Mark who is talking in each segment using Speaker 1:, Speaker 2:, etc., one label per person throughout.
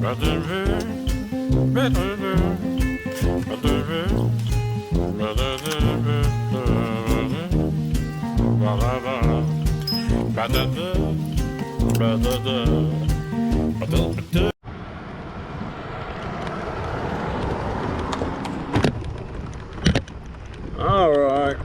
Speaker 1: All right.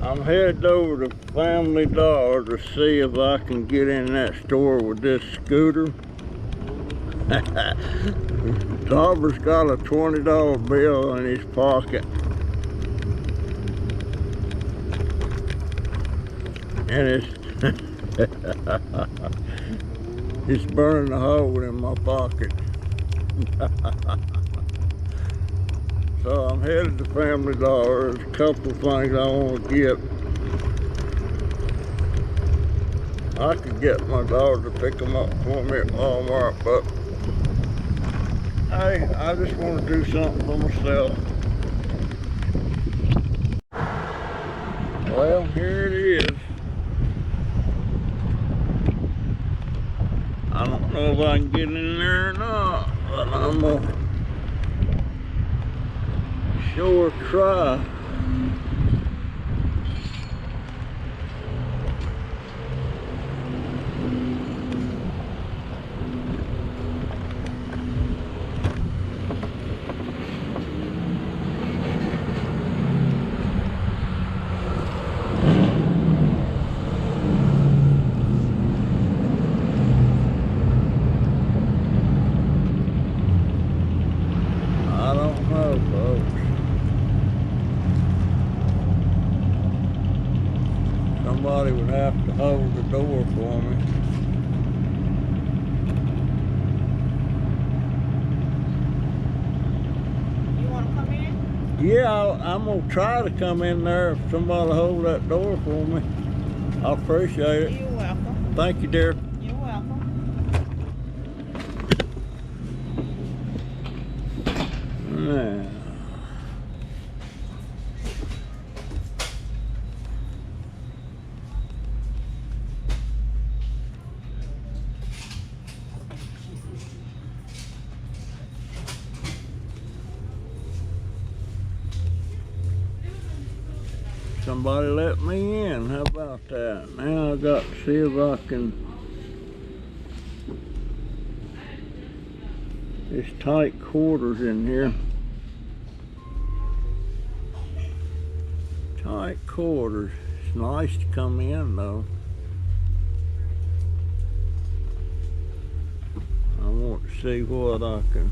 Speaker 1: I'm headed over to Family Dollar to see if I can get in that store with this scooter. Robert's got a $20 bill in his pocket. And it's burning a hole in my pocket. So I'm headed to Family Dollar. There's a couple of things I want to get. I could get my daughter to pick them up for me at Walmart, but hey, I just want to do something for myself. Well, here it is. I don't know if I can get in there or not, but I'm gonna sure try. I don't know, folks. Somebody would have to hold the door for me.
Speaker 2: You want to come in?
Speaker 1: Yeah, I'm gonna try to come in there if somebody hold that door for me. I appreciate it.
Speaker 2: You're welcome.
Speaker 1: Thank you, dear.
Speaker 2: You're welcome.
Speaker 1: Now, somebody let me in. How about that? Now I got to see if I can. It's tight quarters in here. Tight quarters. It's nice to come in though. I want to see what I can.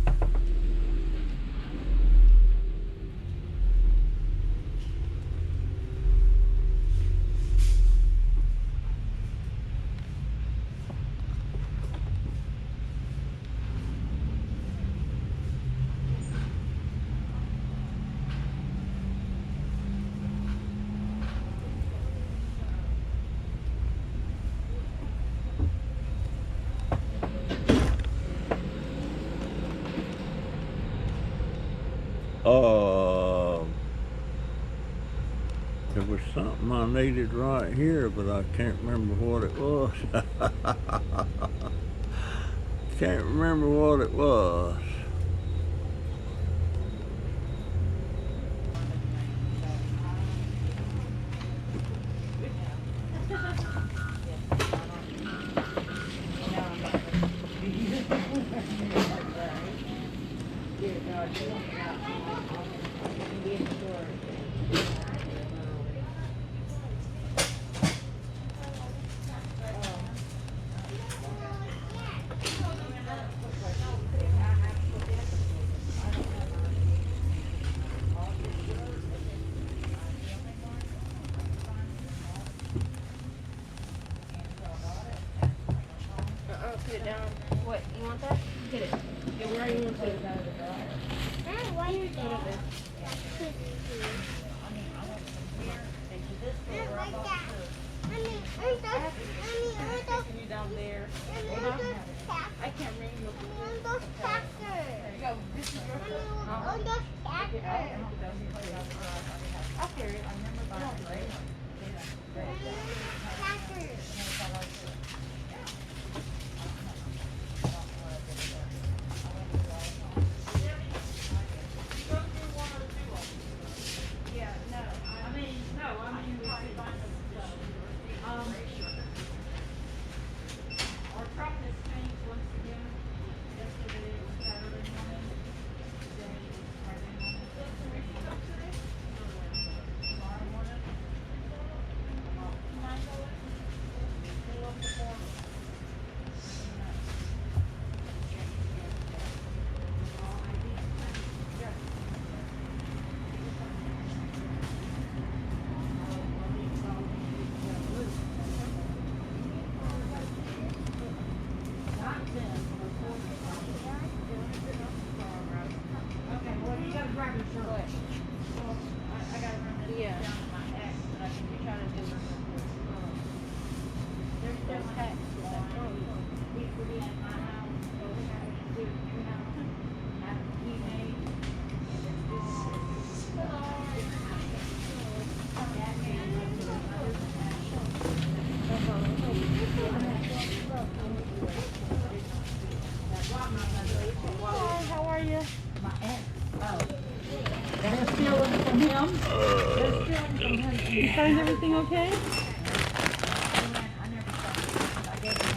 Speaker 1: There was something I needed right here, but I can't remember what it was. Can't remember what it was.
Speaker 2: Put it down. What? You want that? Get it. Yeah, where are you going to put it?
Speaker 3: Why you there?
Speaker 2: You down there. I can't ring you. There you go. This is your
Speaker 3: On those packers.
Speaker 2: I'll carry it. I remember. Our truck has changed once again. Yesterday it was Saturday morning. Today is Friday morning. Tomorrow morning. Pull up the corner. Okay, well, you gotta grab your shirt. Well, I gotta run this
Speaker 3: Yeah.
Speaker 2: down to my ex, but I can try to do this before. There's still tax. We put in at my house, so we have to do it in your house. Have it emailed.
Speaker 3: Hi, how are you?
Speaker 2: My ex. Oh. They're stealing from him. They're stealing from him.
Speaker 3: You find everything okay?
Speaker 2: I never saw him. I gave him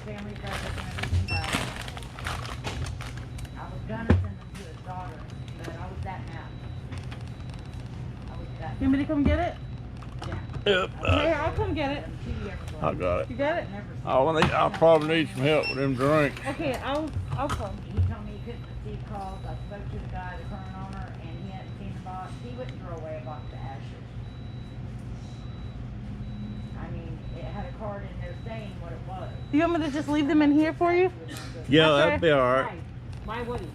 Speaker 2: family breakfast and everything back. I was gonna send them to his daughter, but I was that mad. I was that
Speaker 3: You want me to come get it?
Speaker 1: Yep,
Speaker 3: Here, I'll come get it.
Speaker 1: I got it.
Speaker 3: You got it?
Speaker 1: I'll probably need some help with them drinks.
Speaker 3: Okay, I'll come.
Speaker 2: He told me he couldn't receive calls. I spoke to the guy, the current owner, and he hadn't seen the box. He wouldn't throw away a box of ashes. I mean, it had a card in there saying what it was.
Speaker 3: You want me to just leave them in here for you?
Speaker 1: Yeah,
Speaker 3: Okay.
Speaker 1: that'd be all right.
Speaker 2: Why would he?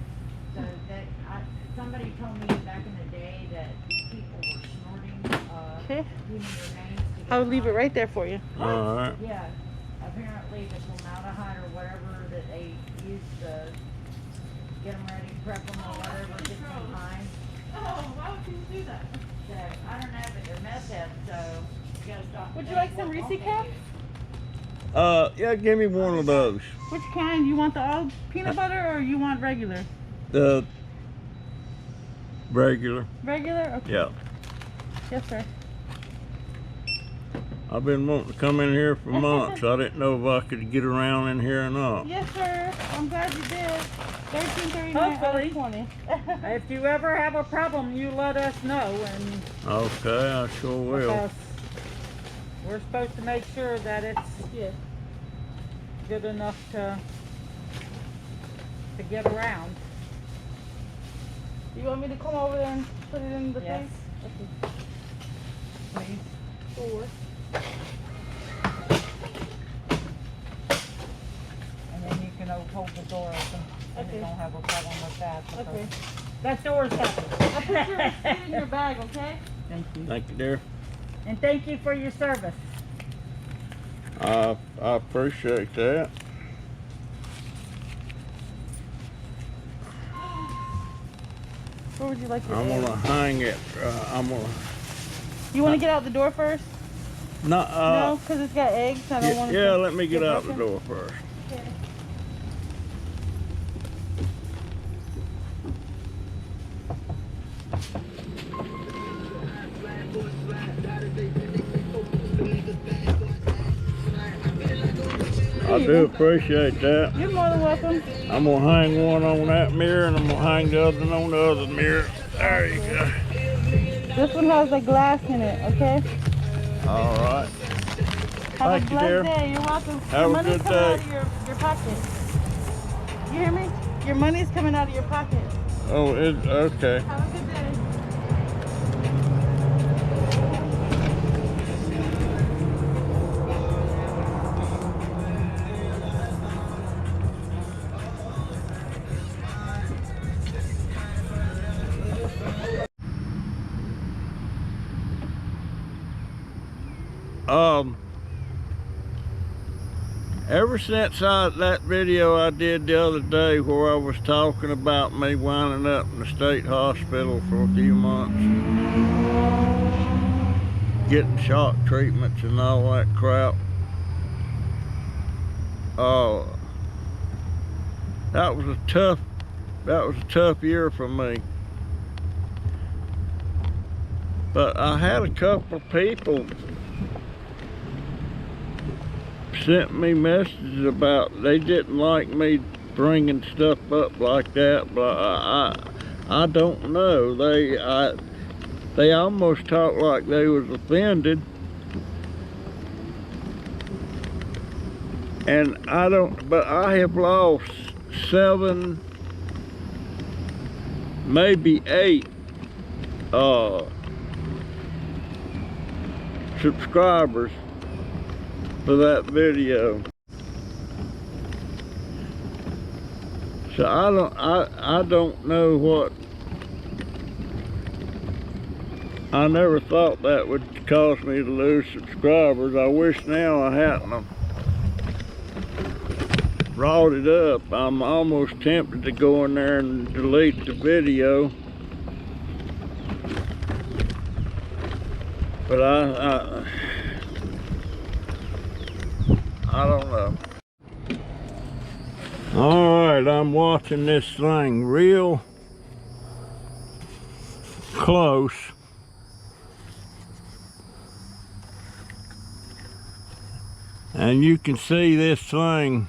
Speaker 2: So that, somebody told me back in the day that these people were snorting,
Speaker 3: Okay.
Speaker 2: giving their names to get
Speaker 3: I'll leave it
Speaker 2: money.
Speaker 3: right there for you.
Speaker 1: All right.
Speaker 2: Yeah, apparently the formaldehyde or whatever that they use to get them ready, prep them or whatever, gets them behind.
Speaker 3: Oh, why would you do that?
Speaker 2: So, I don't know, but they're meth heads, so you gotta stop.
Speaker 3: Would you like some Reese caps?
Speaker 1: Yeah, give me one of those.
Speaker 3: Which kind? You want the all peanut butter or you want regular?
Speaker 1: The regular.
Speaker 3: Regular? Okay.
Speaker 1: Yeah.
Speaker 3: Yes, sir.
Speaker 1: I've been wanting to come in here for months. I didn't know if I could get around in here or not.
Speaker 3: Yes, sir. I'm glad you did. 1339
Speaker 2: Hopefully.
Speaker 3: 20.
Speaker 2: If you ever have a problem, you let us know, and
Speaker 1: Okay, I sure will.
Speaker 2: because we're supposed to make sure that it's
Speaker 3: Yeah.
Speaker 2: good enough to get around.
Speaker 3: You want me to come over there and put it in the
Speaker 2: Yes.
Speaker 3: place? Okay.
Speaker 2: Please.
Speaker 3: Four.
Speaker 2: And then you can hold the door open, and
Speaker 3: Okay.
Speaker 2: you don't have a problem with that. because
Speaker 3: Okay.
Speaker 2: That door's
Speaker 3: I'll put your
Speaker 2: heavy.
Speaker 3: receipt in your bag, okay?
Speaker 2: Thank you.
Speaker 1: Thank you, dear.
Speaker 2: And thank you for your service.
Speaker 1: I appreciate that.
Speaker 3: Where would you like your
Speaker 1: I'm
Speaker 3: bag?
Speaker 1: gonna hang it. I'm gonna.
Speaker 3: You want to get out the door first?
Speaker 1: No,
Speaker 3: No, because it's got eggs. I don't want
Speaker 1: yeah,
Speaker 3: to.
Speaker 1: let me get out the door first.
Speaker 3: Okay.
Speaker 1: I do appreciate that.
Speaker 3: You're more than welcome.
Speaker 1: I'm gonna hang one on that mirror and I'm gonna hang the other one on the other mirror. There you go.
Speaker 3: This one has a glass in it, okay?
Speaker 1: All right.
Speaker 3: Have
Speaker 1: Thank
Speaker 3: a
Speaker 1: you,
Speaker 3: blessed
Speaker 1: dear.
Speaker 3: day. You're welcome.
Speaker 1: Have
Speaker 3: your
Speaker 1: a
Speaker 3: money's
Speaker 1: good
Speaker 3: coming out
Speaker 1: day.
Speaker 3: of your pocket. You hear me? Your money's coming out of your pocket.
Speaker 1: Oh, it's okay.
Speaker 3: Have a good day.
Speaker 1: Ever since that video I did the other day where I was talking about me winding up in the state hospital for a few months, getting shock treatments and all that crap. That was a tough year for me. But I had a couple of people sent me messages about they didn't like me bringing stuff up like that, but I don't know. They almost talked like they was offended, and but I have lost 7, maybe 8 subscribers for that video. So I don't know what. I never thought that would cause me to lose subscribers. I wish now I hadn't brought it up. I'm almost tempted to go in there and delete the video. But I don't know. All right, I'm watching this thing real close. And you can see this thing.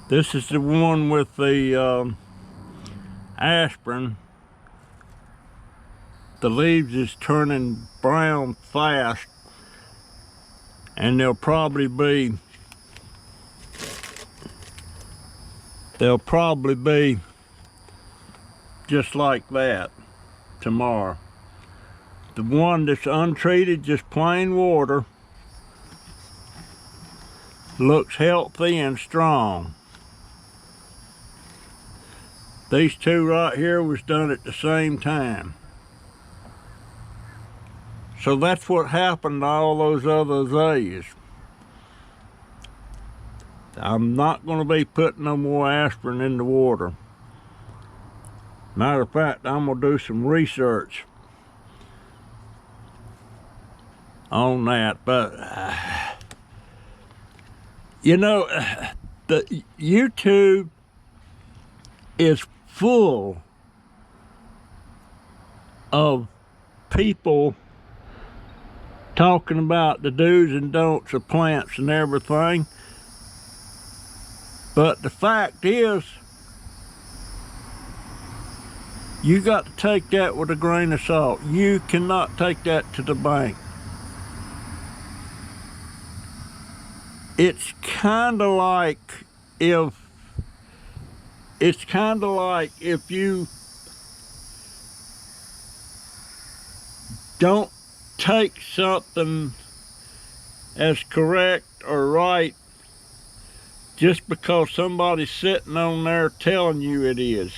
Speaker 1: This is the one with the aspirin. The leaves is turning brown fast, and they'll probably be just like that tomorrow. The one that's untreated, just plain water, looks healthy and strong. These two right here was done at the same time. So that's what happened to all those other azaleas. I'm not going to be putting no more aspirin in the water. Matter of fact, I'm going to do some research on that. But, you know, the YouTube is full of people talking about the do's and don'ts of plants and everything. But the fact is, you got to take that with a grain of salt. You cannot take that to the bank. It's kind of like if you don't take something as correct or right just because somebody's sitting on there telling you it is.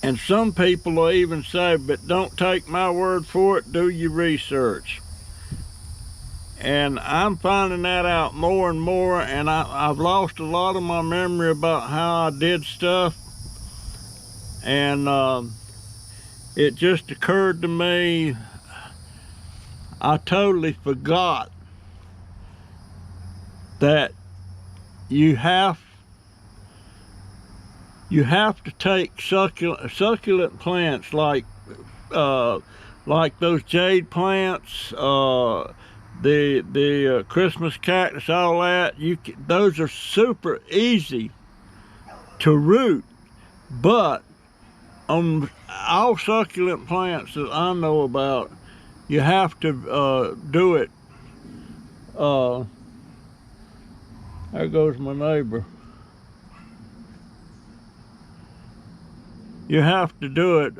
Speaker 1: And some people will even say, but don't take my word for it, do your research. And I'm finding that out more and more, and I've lost a lot of my memory about how I did stuff. And it just occurred to me, I totally forgot that you have to take succulent plants like those jade plants, the Christmas cactus, all that. Those are super easy to root, but on all succulent plants that I know about, you have to do it. There goes my neighbor. You have to do it.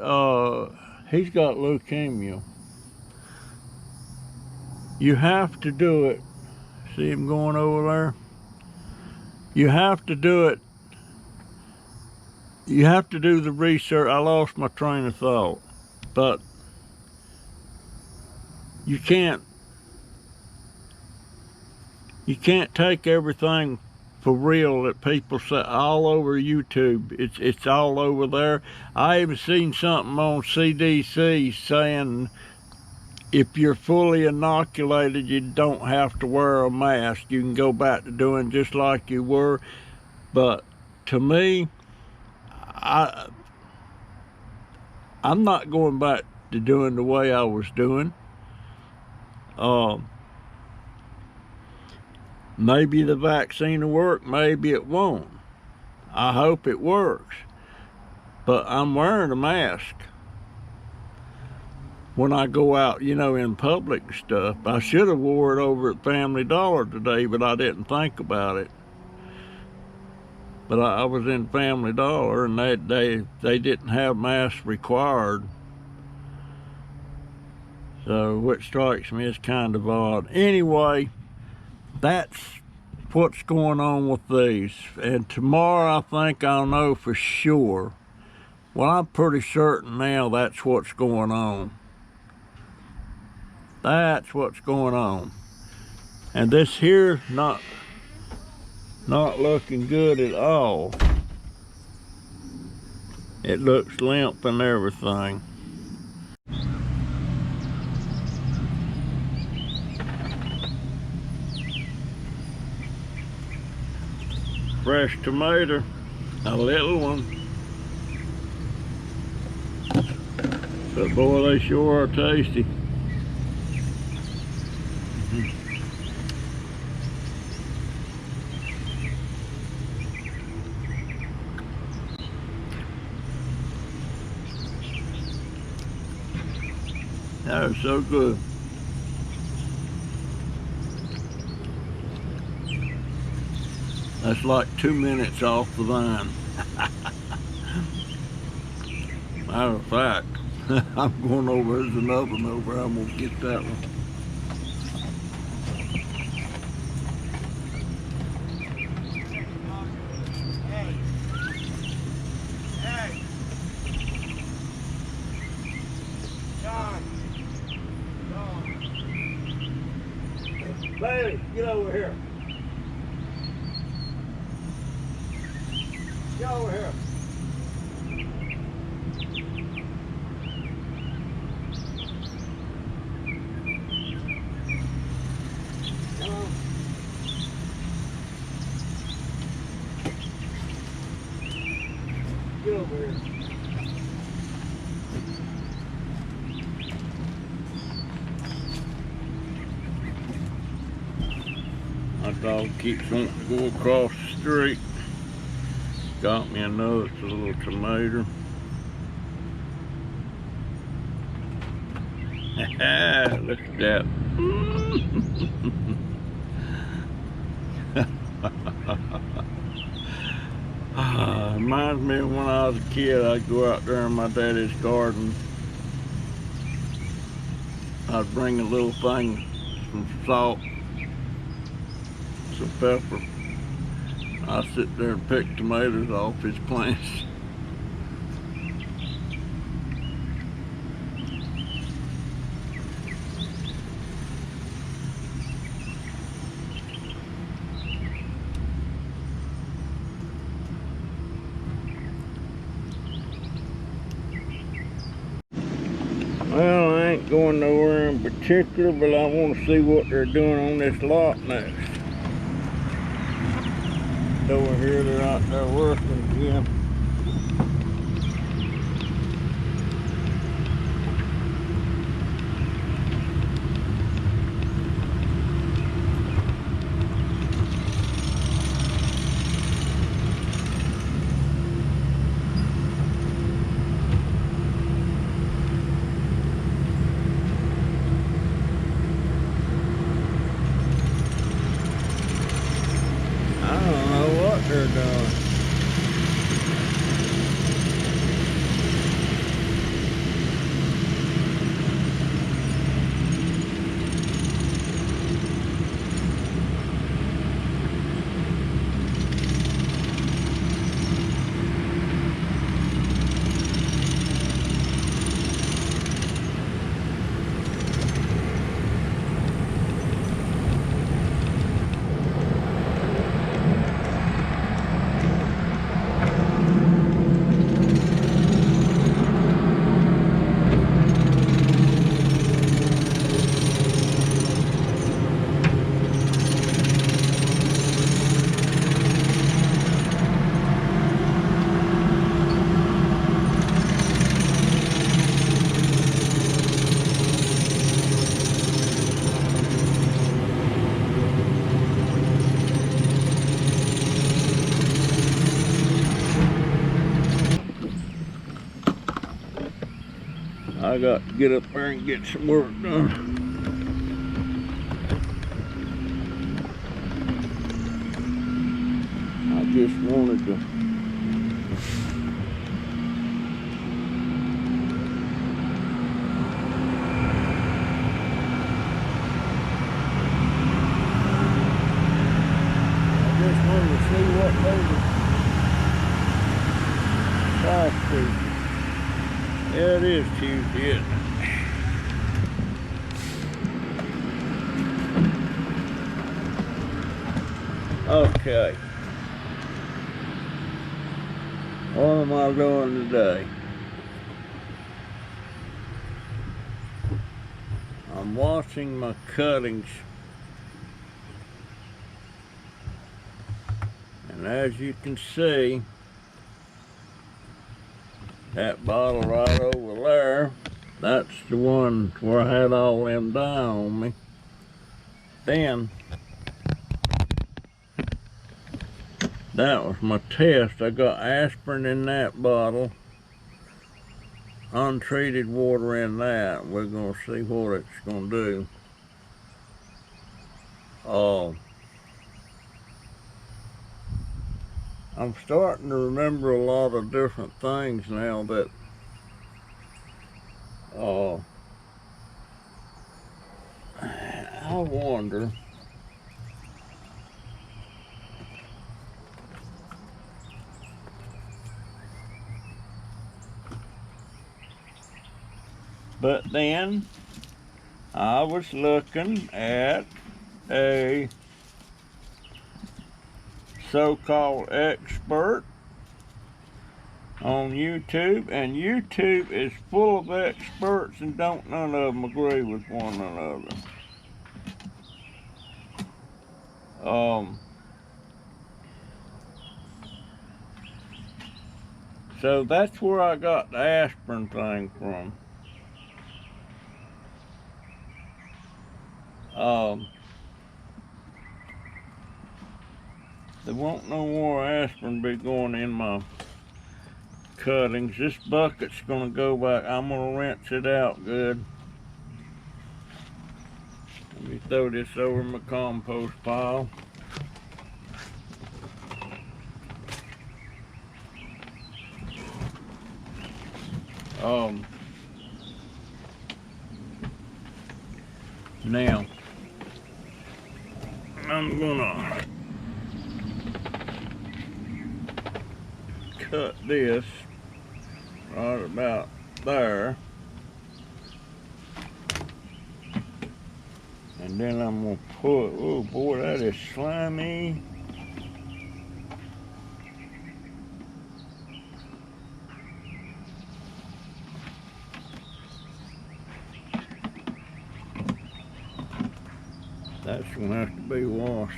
Speaker 1: He's got leukemia. You have to do it. See him going over there? You have to do it. You have to do the research. I lost my train of thought. But you can't take everything for real that people say all over YouTube. It's all over there. I even seen something on CDC saying if you're fully inoculated, you don't have to wear a mask. You can go back to doing just like you were. But to me, I'm not going back to doing the way I was doing. Maybe the vaccine will work, maybe it won't. I hope it works. But I'm wearing a mask when I go out, you know, in public and stuff. I should have wore it over at Family Dollar today, but I didn't think about it. But I was in Family Dollar, and they didn't have masks required. So, which strikes me as kind of odd. Anyway, that's what's going on with these. And tomorrow I think I'll know for sure. Well, I'm pretty certain now that's what's going on. That's what's going on. And this here, not looking good at all. It looks limp and everything. Fresh tomato, a little one. But boy, they sure are tasty. That was so good. That's like 2 minutes off the vine. Matter of fact, I'm going over, there's another one over, I'm gonna get that one.
Speaker 4: Hey! John!
Speaker 1: Bailey, get over here. Get over here. Come on. Get over here. My dog keeps wanting to go across the street. Got me another little tomato. Look at that. Reminds me of when I was a kid. I'd go out there in my daddy's garden. I'd bring a little thing, some salt, some pepper. I'd sit there and pick tomatoes off his plants. Well, I ain't going nowhere in particular, but I want to see what they're doing on this lot next. Over here, they're out there working again. They're doing. I got to get up there and get some work done. I just wanted to see what they were. Yeah, it is Tuesday, isn't it? Okay. What am I doing today? I'm washing my cuttings. And as you can see, that bottle right over there, that's the one where I had all them dye on me. Then, that was my test. I got aspirin in that bottle, untreated water in that. We're gonna see what it's gonna do. I'm starting to remember a lot of different things now that I wonder but then I was looking at a so-called expert on YouTube, and YouTube is full of experts and don't none of them agree with one another. So that's where I got the aspirin thing from. There won't no more aspirin be going in my cuttings. This bucket's gonna go back. I'm gonna rinse it out good. Let me throw this over my compost pile. Now I'm gonna cut this right about there, and then I'm gonna put, oh boy, that is slimy. That's gonna have to be washed.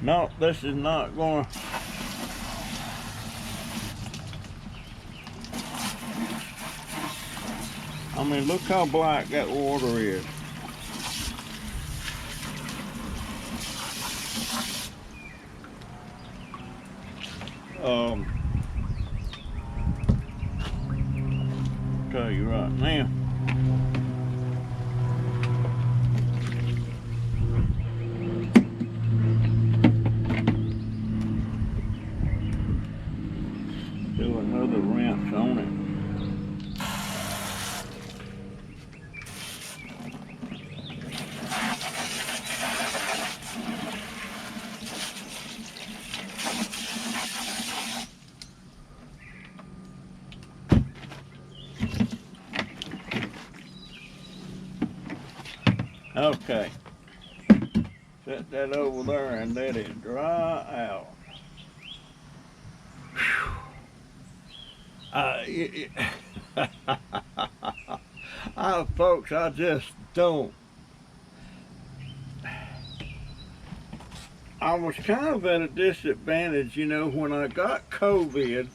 Speaker 1: No, this is not gonna. I mean, look how black that water is. Tell you right now. Do another rinse on it. Okay, set that over there and let it dry out. Folks, I just don't. I was kind of at a disadvantage, you know, when I got COVID.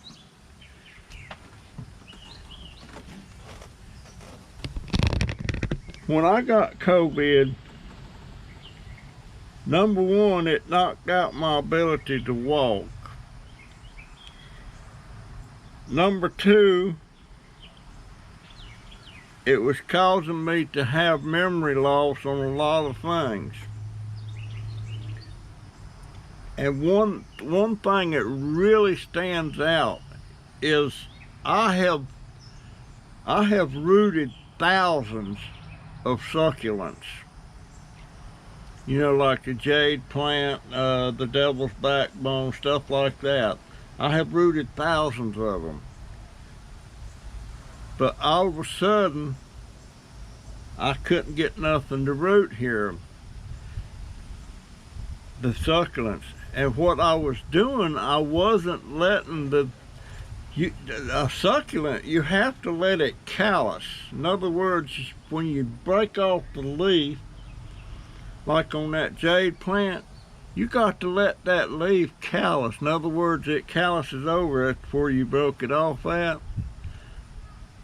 Speaker 1: When I got COVID, number one, it knocked out my ability to walk. Number two, it was causing me to have memory loss on a lot of things. And one thing that really stands out is I have rooted thousands of succulents. You know, like the jade plant, the devil's backbone, stuff like that. I have rooted thousands of them. But all of a sudden, I couldn't get nothing to root here. The succulents. And what I was doing, I wasn't letting a succulent, you have to let it callus. In other words, when you break off the leaf, like on that jade plant, you got to let that leaf callus. In other words, it calluses over it before you broke it off at,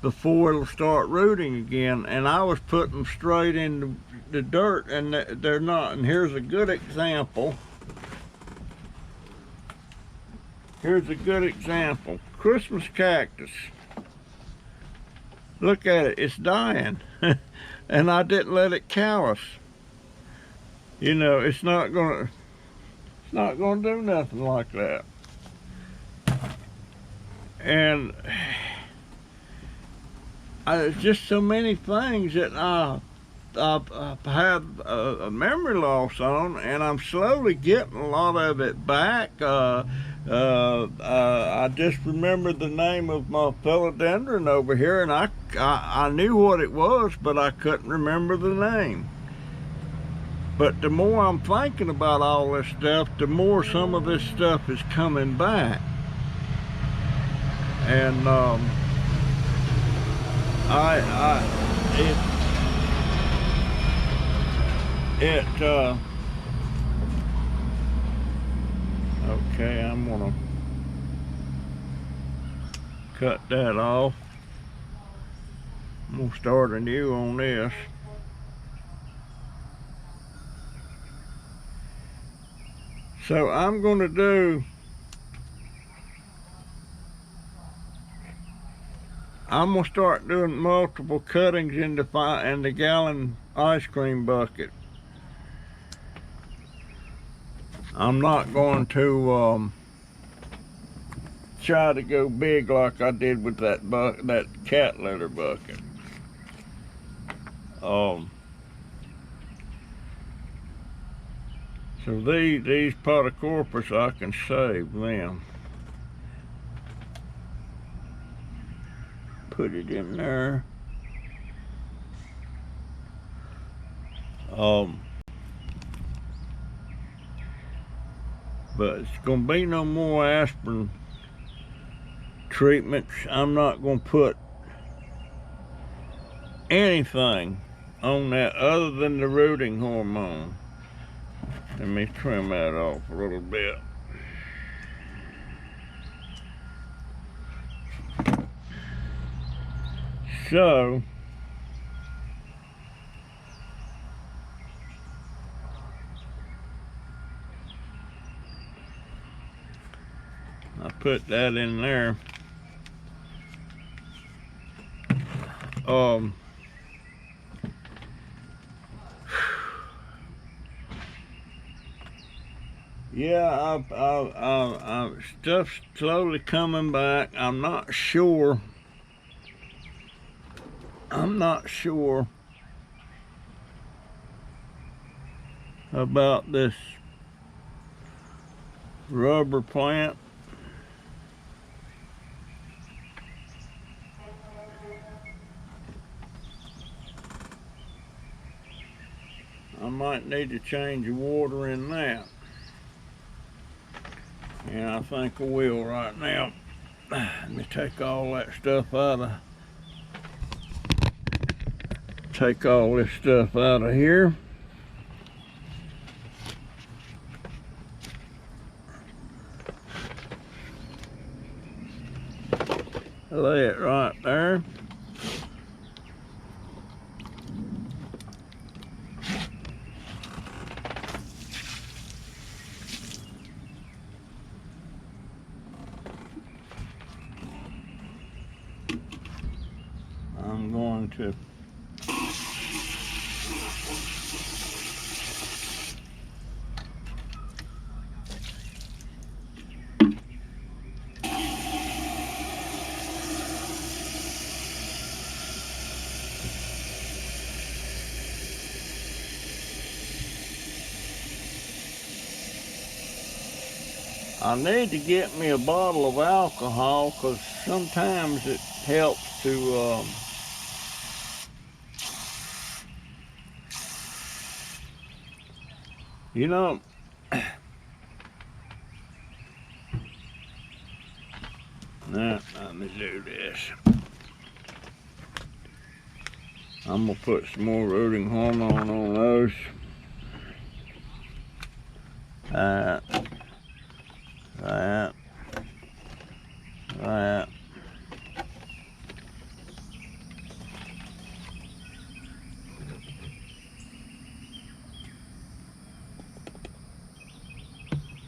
Speaker 1: before it'll start rooting again. And I was putting them straight in the dirt, and they're not. And here's a good example. Here's a good example. Christmas cactus. Look at it, it's dying. And I didn't let it callus. You know, it's not gonna do nothing like that. And there's just so many things that I've had a memory loss on, and I'm slowly getting a lot of it back. I just remembered the name of my philodendron over here, and I knew what it was, but I couldn't remember the name. But the more I'm thinking about all this stuff, the more some of this stuff is coming back. And okay, I'm gonna cut that off. I'm gonna start anew on this. So I'm gonna start doing multiple cuttings in the gallon ice cream bucket. I'm not going to try to go big like I did with that cat litter bucket. So these podocarpus, I can save them. Put it in there. But it's gonna be no more aspirin treatments. I'm not gonna put anything on that other than the rooting hormone. Let me trim that off a little bit. So I put that in there. Yeah, stuff's slowly coming back. I'm not sure about this rubber plant. I might need to change the water in that. And I think I will right now. Let me take all that stuff out of here. Lay it right there. to. I need to get me a bottle of alcohol because sometimes it helps to you know, now let me do this. I'm gonna put some more rooting hormone on those. That.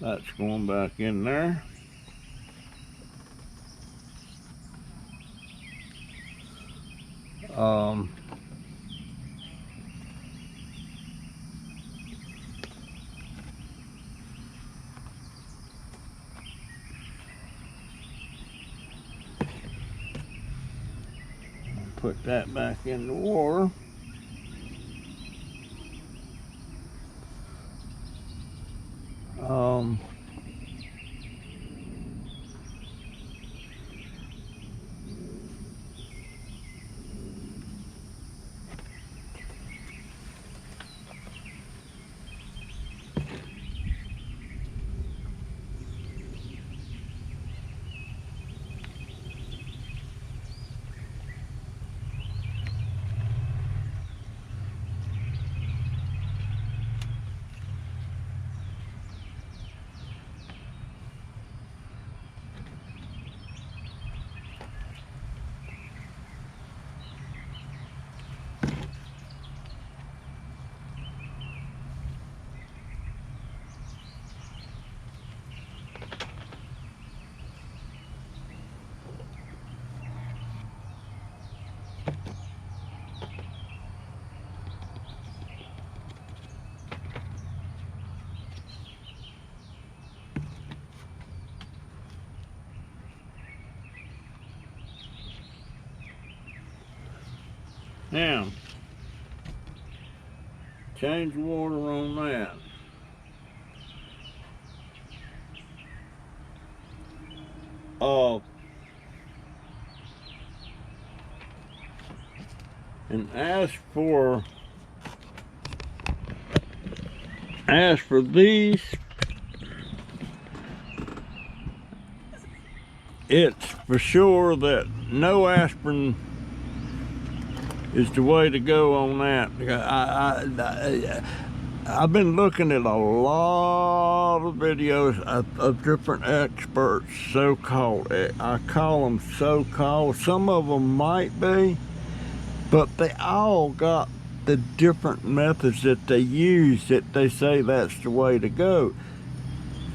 Speaker 1: That's going back in there. Put that back in the water. Now, change the water on that. And ask for these, it's for sure that no aspirin is the way to go on that. I've been looking at a lot of videos of different experts, so-called. I call them so-called. Some of them might be, but they all got the different methods that they use that they say that's the way to go.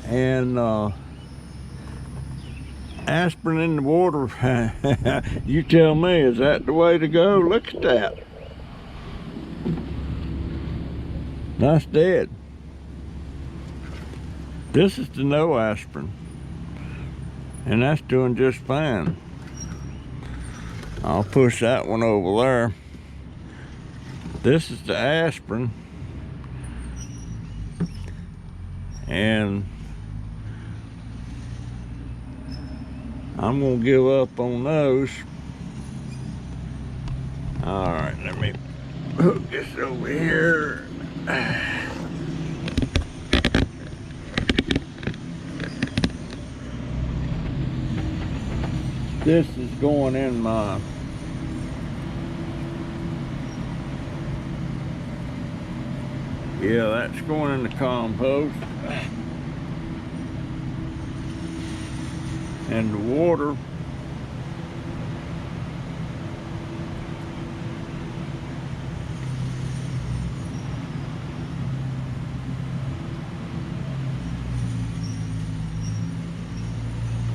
Speaker 1: And aspirin in the water, you tell me, is that the way to go? Look at that. That's dead. This is the no aspirin, and that's doing just fine. I'll push that one over there. This is the aspirin, and I'm gonna give up on those. All right, let me hook this over here. This is going in my that's going in the compost. And the water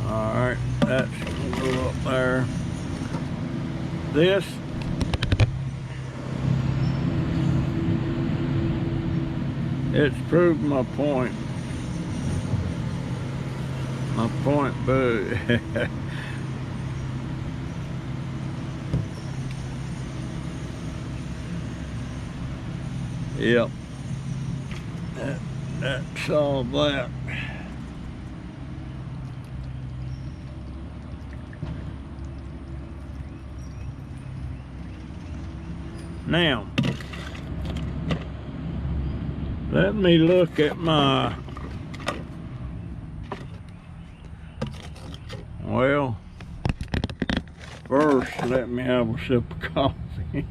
Speaker 1: all right, that's gonna go up there. This It's proved my point. My point, boo. Yep. That's all that. Now, let me look at my, well, first let me have a sip of coffee.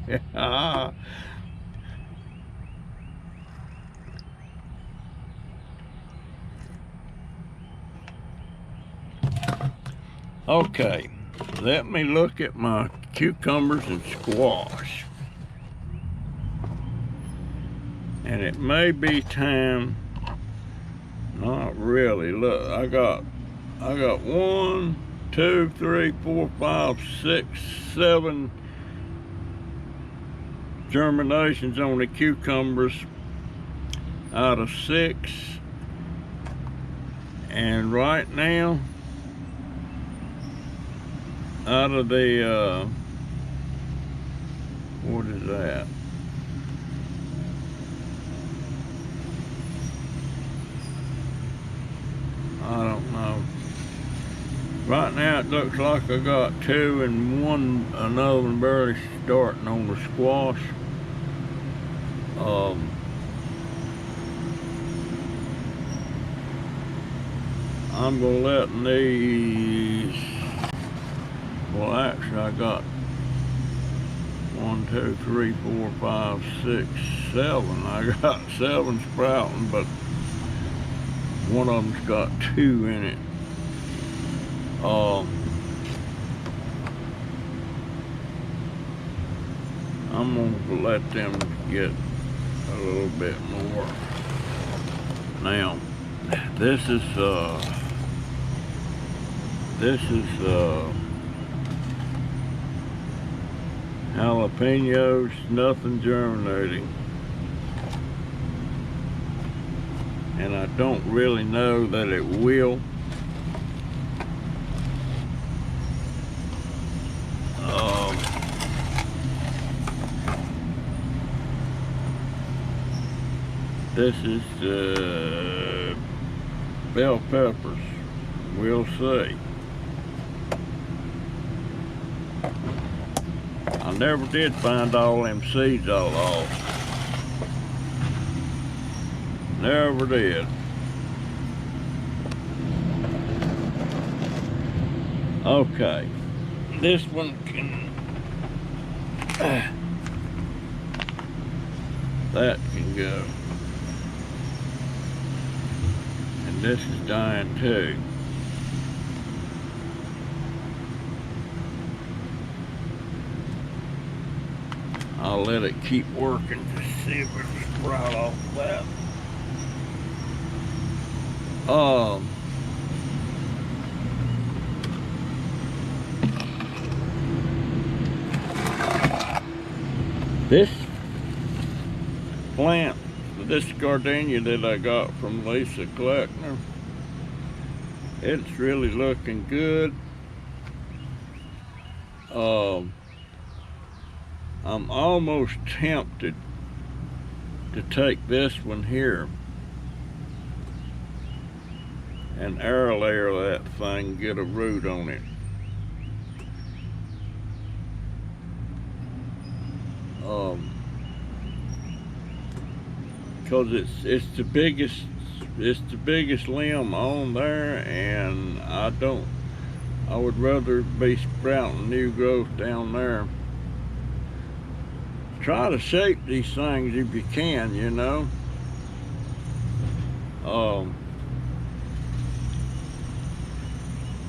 Speaker 1: Okay, let me look at my cucumbers and squash. And it may be time, not really. Look, I got 1, 2, 3, 4, 5, 6, 7 germinations on the cucumbers out of 6. And right now, out of the, what is that? I don't know. Right now it looks like I got 2 and another one barely starting on the squash. I'm gonna let these, well actually I got 1, 2, 3, 4, 5, 6, 7. I got 7 sprouting, but one of them's got 2 in it. I'm gonna let them get a little bit more. Now, this is jalapenos, nothing germinating. And I don't really know that it will. This is the bell peppers. We'll see. I never did find all them seeds all off. Never did. Okay. This one can, that can go. And this is dying too. I'll let it keep working to see if we can sprout off that. This plant, this gardenia that I got from Lisa Kleckner, it's really looking good. I'm almost tempted to take this one here and air layer that thing, get a root on it. Because it's the biggest limb on there, and I would rather be sprouting new growth down there. Try to shape these things if you can, you know.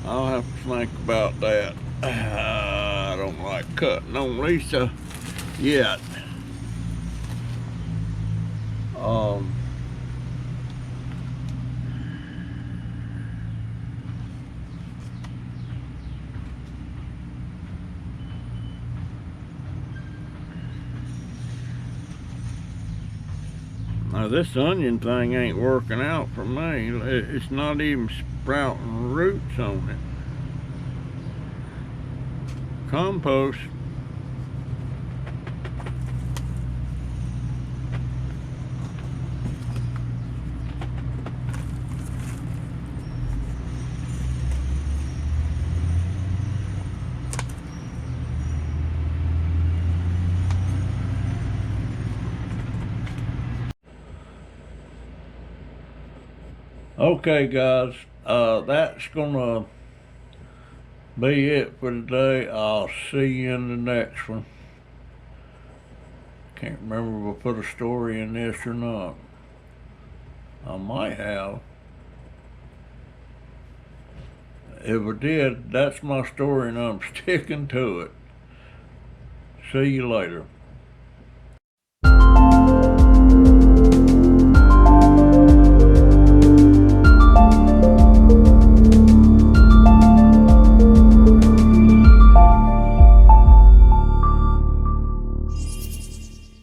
Speaker 1: I'll have to think about that. I don't like cutting on Lisa yet. Now this onion thing ain't working out for me. It's not even sprouting roots on it. Compost. Okay, guys, that's gonna be it for today. I'll see you in the next one. Can't remember if I put a story in this or not. I might have. If I did, that's my story and I'm sticking to it. See you later.